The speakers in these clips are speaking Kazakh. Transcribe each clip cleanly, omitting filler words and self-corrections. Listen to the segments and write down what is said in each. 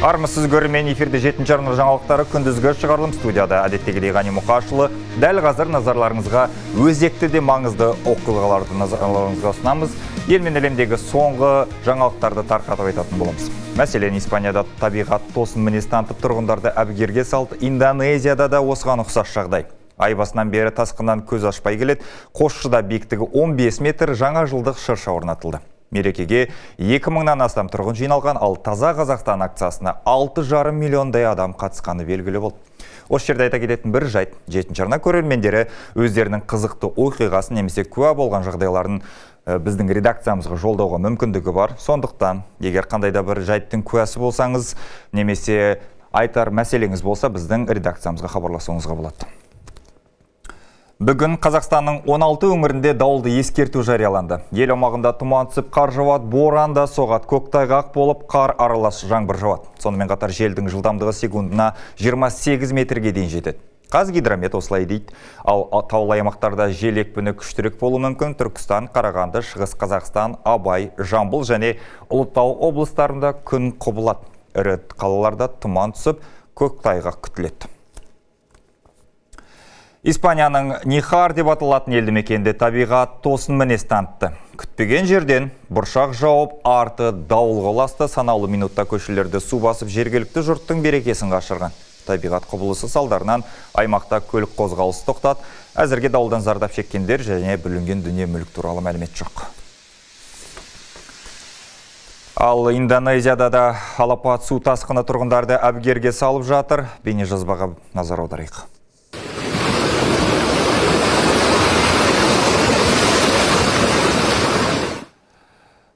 Армысыз көрермен, эфирде 7-ші арна жаңалықтары күндізгі шығарылым. Студияда әдеттегідей Ғани Мұқашұлы. Дәл қазір назарларыңызға өзекті де маңызды оқиғаларды назарларыңызға ұсынамыз. Ел мен әлемдегі соңғы жаңалықтарды тарқатып айтатын боламыз. Мәселен, Испанияда табиғат тосын мінез танытып тұрғындарды әбігерге салды. Индонезияда да осыған ұқсас жағдай. Ай басынан бері тасқыннан көз ашпай келеді. Қосшыда биіктігі 15 метр жаңа жылдық шырша орнатылды. Мерекеге 2000-нан астам тұрғын жиналған, ал Таза Қазақстан акциясына 6,5 миллиондай адам қатысқаны белгілі болды. Осы жерде айта кететін бір жайт, 7-ші арна көрермендері өздерінің қызықты оқиғасын немесе куә болған жағдайларын біздің редакциямызға жолдауға мүмкіндігі бар. Сондықтан, егер қандай да бір жайттың куәсі болсаңыз, немесе айтар мәселеңіз болса, біздің редакциямызға хабарласуыңызға болады. Бүгін Қазақстанның 16 өңірінде дауылды ескерту жарияланды. Ел аумағында тұман түсіп, қар жауады, боран да соғады, көктайғақ болып, қар аралас жаңбыр жауады. Сонымен қатар желдің жылдамдығы секундына 28 метрге дейін жетеді. Қазгидромет осылай дейді. Ал таулы аймақтарда жел екпіні күштірек болуы мүмкін. Түркістан, Қарағанды, Шығыс Қазақстан, Абай, Жамбыл және Ұлытау облыстарында күн құбылады. Ірі қалаларда тұман түсіп, көктайғақ күтіледі. Испанияның Нихар деп аталатын елді мекенде табиғат тосын мінез танытты. Күтпеген жерден бұршақ жауып, арты дауылға ұласты, санаулы минутта көшелерді су басып, жергілікті жұрттың берекесін қашырған. Табиғат құбылысы салдарынан аймақта көлік қозғалысы тоқтады. Әзірге дауылдан зардап шеккендер және бүлінген дүние мүлік туралы мәлімет жоқ. Ал Индонезияда да алапат су тасқыны тұрғындарды әбігерге салып жатыр. Бейнежазбаға назар аударайық.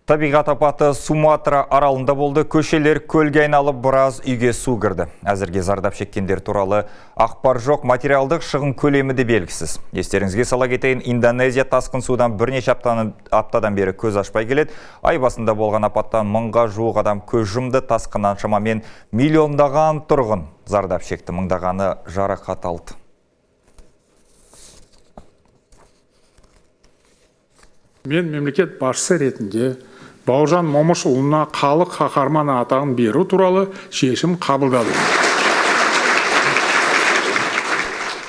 Табиғат апаты Суматра аралында болды. Көшелер көлге айналып, біраз үйге су кірді. Әзірге зардап шеккендер туралы ақпар жоқ, материалдық шығын көлемі де белгісіз. Естеріңізге сала кетейін, Индонезия тасқын судан бірнеше аптадан бері көз ашпай келеді. Ай басында болған апаттан 1000-ға жуық адам көз жұмды. Тасқыннан шамамен миллиондаған тұрғын зардап шекті, мыңдағаны жарақат алды. Мен мемлекет басшысы ретінде Бауыржан Момышұлына халық қаһарманы атағын беру туралы шешім қабылдады.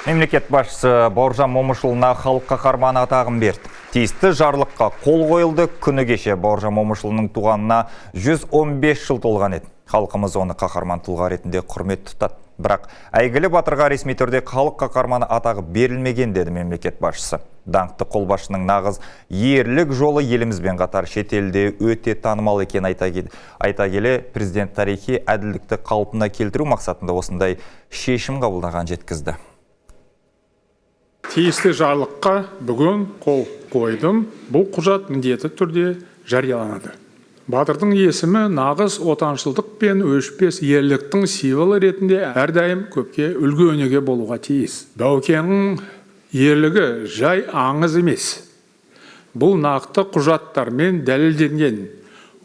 Мемлекет басшысы Бауыржан Момышұлына халық қаһарманы атағын берді. Тиісті жарлыққа қол қойылды. Күні кеше Бауыржан Момышұлының туғанына 115 жыл толған еді. Халқымыз оны қаһарман тұлға ретінде құрмет тұтады. Бірақ әйгілі батырға ресми түрде халық қаһарманы атағы берілмеген деді мемлекет басшысы. Даңқты қолбасшының нағыз ерлік жолы елімізбен қатар шетелде өте танымал екен айта келе, президент тарихи әділдікті қалпына келтіру мақсатында осындай шешім қабылдаған жеткізді. Тиісті жарлыққа бүгін қол қойдым. Бұл құжат міндетті түрде жарияланады. Батырдың есімі нағыз отаншылдық пен өшпес ерліктің символы ретінде әрдайым көпке үлгі өнеге болуға тиіс. Баукеңнің ерлігі жай аңыз емес. Бұл нақты құжаттармен дәлелденген.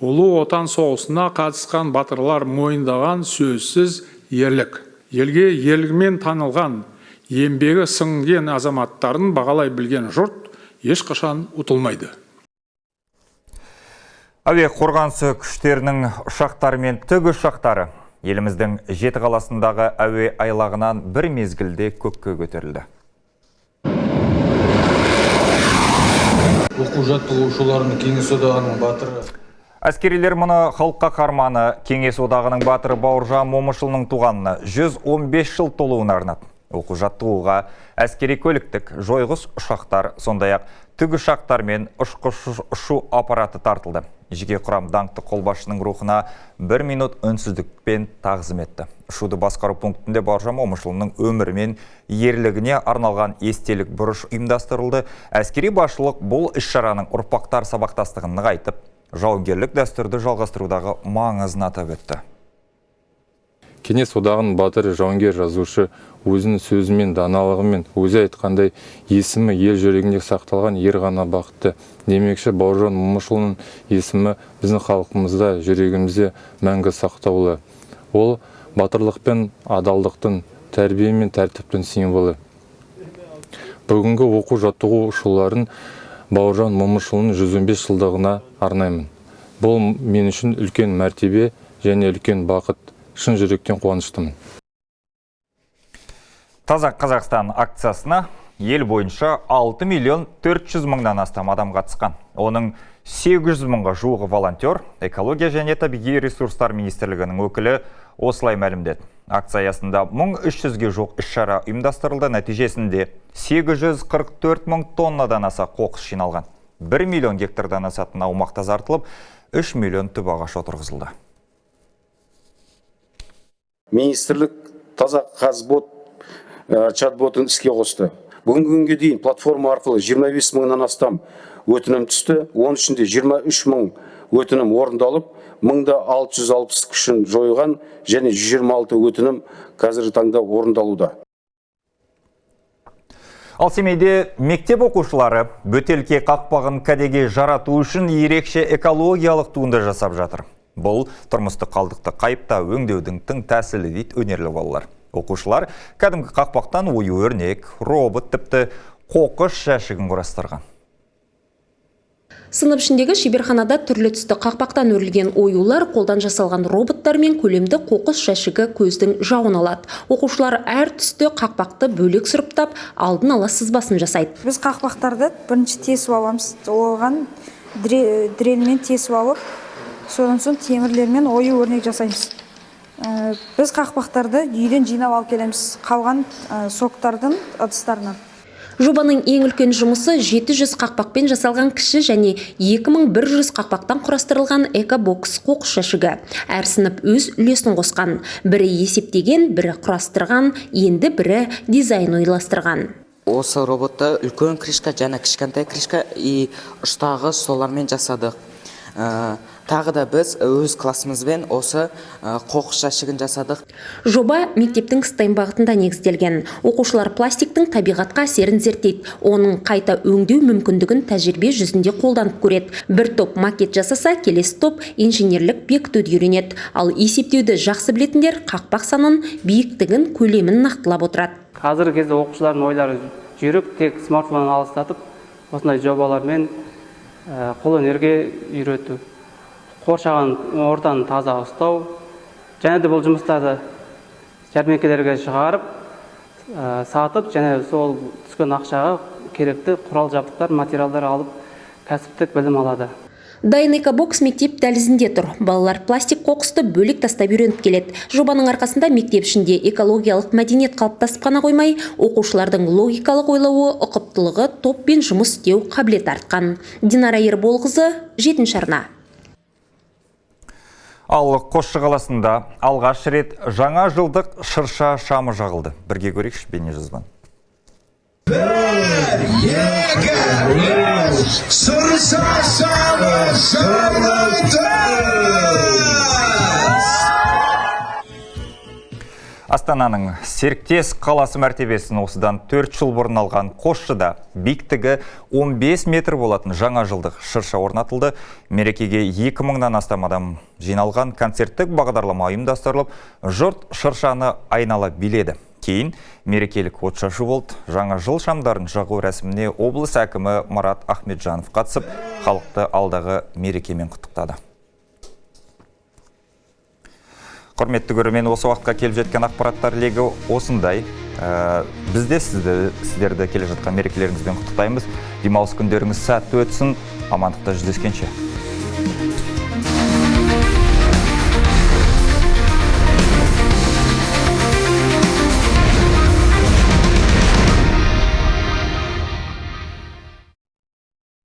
Ұлы отан соғысына қатысқан батырлар мойындаған сөзсіз ерлік. Елге ерлігімен танылған, еңбегі сіңген азаматтарын бағалай білген жұрт ешқашан ұтылмайды. Әуе қорғанысы күштерінің ұшақтары мен тікұшақтары еліміздің 7 қаласындағы әуе айлағынан бір мезгілде көкке көтерілді. Оқу-жаттығушыларының Кеңес одағының батыры. Әскерилер мұны халық қаһарманы Кеңес одағының батыры Бауыржан Момышұлының туғанына 115 жыл толуына арнады. Оқу-жаттығуға әскери көліктік, жойғыш ұшақтар, сондай-ақ тікұшақтар мен ұшу аппараты тартылды. Жеке құрам даңқты қолбасшының рухына 1 минут үнсіздікпен тағзым етті. Ұшуды басқару пунктінде Бауыржан Момышұлының өмірі мен ерлігіне арналған естелік бұрыш ұйымдастырылды. Әскери басшылық бұл іс-шараның ұрпақтар сабақтастығын нығайтып, жауынгерлік дәстүрді жалғастырудағы маңызын атап өтті. Кеңес одағының батыры жауынгер жазушы өзінің сөзімен, даналығымен, өзі айтқандай есімі ел жүрегінде сақталған ер ғана бақытты. Демекші Бауыржан Момышұлының есімі біздің халқымызда, жүрегімізде мәңгі сақтаулы. Ол батырлық пен адалдықтың, тәрбие мен тәртіптің символы. Бүгінгі оқу-жаттығу ұшуларын Бауыржан Момышұлының 115 жылдығына арнаймын. Бұл мен үшін үлкен мәртебе және үлкен бақыт. шын жүректен қуаныштымын. Таза Қазақстан акциясына ел бойынша 6 миллион 400 мыңнан астам адам қатысқан. Оның 800 мыңға жуығы волонтер, экология және табиғи ресурстар министрлігінің өкілі осылай мәлімдеді. Акция аясында 1300-ге жуық іс-шара ұйымдастырылды, нәтижесінде 844 мың тоннадан аса қоқыс жиналған. 1 миллион гектардан асатын аумақ тазартылып, 3 миллион түп ағаш отырғызылды. Министрлік таза қазбот чат-ботын іске қосты. Бүгінгі күнге дейін платформа арқылы 25 мыңнан астам өтінім түсті. Оның ішінде 23 мың өтінім орындалып, 1660 күшін жойған және 126 өтінім қазіргі таңда орындалуда. Ал Семейде мектеп оқушылары бөтелке қақпағын кәдеге жарату үшін ерекше экологиялық туынды жасап жатыр. Бұл тұрмыстық қалдықты қайыпта өңдеудің тың тәсілі дейді өнерлі балалар. Оқушылар кәдімгі қақпақтан ою-өрнек, робот, тіпті қоқыс жәшігін құрастырған. Сынып ішіндегі шеберханада түрлі түсті қақпақтан өрілген оюлар, қолдан жасалған роботтар мен көлемді қоқыс жәшігі көздің жауын алады. Оқушылар әр түсті қақпақты бөлек сұрыптап, алдын ала сызбасын жасайды. Біз қақпақтарды бірінші тесіп аламыз, оған дрелмен тесіп алып, содан соң темірлермен ою-өрнек жасаймыз. Біз қақпақтарды үйден жинап алып келеміз, қалған соктардың ыдыстарынан. Жобаның ең үлкен жұмысы 700 қақпақпен жасалған кіші және 2100 қақпақтан құрастырылған эко-бокс қоқыс жәшігі. Әр сынып өз үлесін қосқан. Бірі есептеген, бірі құрастырған, енді бірі дизайн ойластырған. Осы роботты үлкен крышка және кішкентай крышка ұштағы солармен жасадық. Тағы да біз өз классымызбен осы қоқыс жәшігін жасадық. Жоба мектептің STEM бағытында негізделген. Оқушылар пластиктың табиғатқа әсерін зерттейді. Оның қайта өңдеу мүмкіндігін тәжірибе жүзінде қолданып көреді. Бір топ макет жасаса, келесі топ инженерлік бекітуді үйренеді. Ал есептеуді жақсы білетіндер қақпақ санын, биіктігін, көлемін нақтылап отырады. Қазіргі кезде оқушылардың ойлары жүйрік, тек смартфонын алыстатып, осындай жобалармен қолөнерге үйрету, қоршаған ортаны таза ұстау, және де бұл жұмыстарды жәрмеңкелерге шығарып, сатып, және сол түскен ақшаға керекті құрал жабдықтар, материалдар алып, кәсіптік білім алады. Дайын эко-бокс мектеп дәлізінде тұр. Балалар пластик қоқысты бөлек тастап үйреніп келеді. Жобаның арқасында мектеп ішінде экологиялық мәдениет қалыптасып қана қоймай, оқушылардың логикалық ойлауы, ұқыптылығы, топпен жұмыс істеу қабілеті артқан. Динара Ерболқызы, 7-ші арна. Ал Қосшы қаласында алғаш рет жаңа жылдық шырша шамы жағылды. Бірге көрейікші бейнежазбаны. Шырша шамы жағылды! Астананың серіктес қаласы мәртебесін осыдан 4 жыл бұрын алған Қосшыда биіктігі 15 метр болатын жаңа жылдық шырша орнатылды. Мерекеге 2000-нан астам адам жиналған, концерттік бағдарлама ұйымдастырылып, жұрт шыршаны айнала биледі. Кейін мерекелік отшашу болды. Жаңа жыл шамдарын жағу рәсіміне облыс әкімі Марат Ахметжанов қатысып, халықты алдағы мерекемен құттықтады. Құрметті көрермен, осы уақытқа келіп жеткен ақпараттар легі осындай. Бізде сіздерді келе жатқан мерекелеріңізбен құттықтаймыз. Демалыс күндеріңіз сәтті өтсін. Амандықта жүздескенше.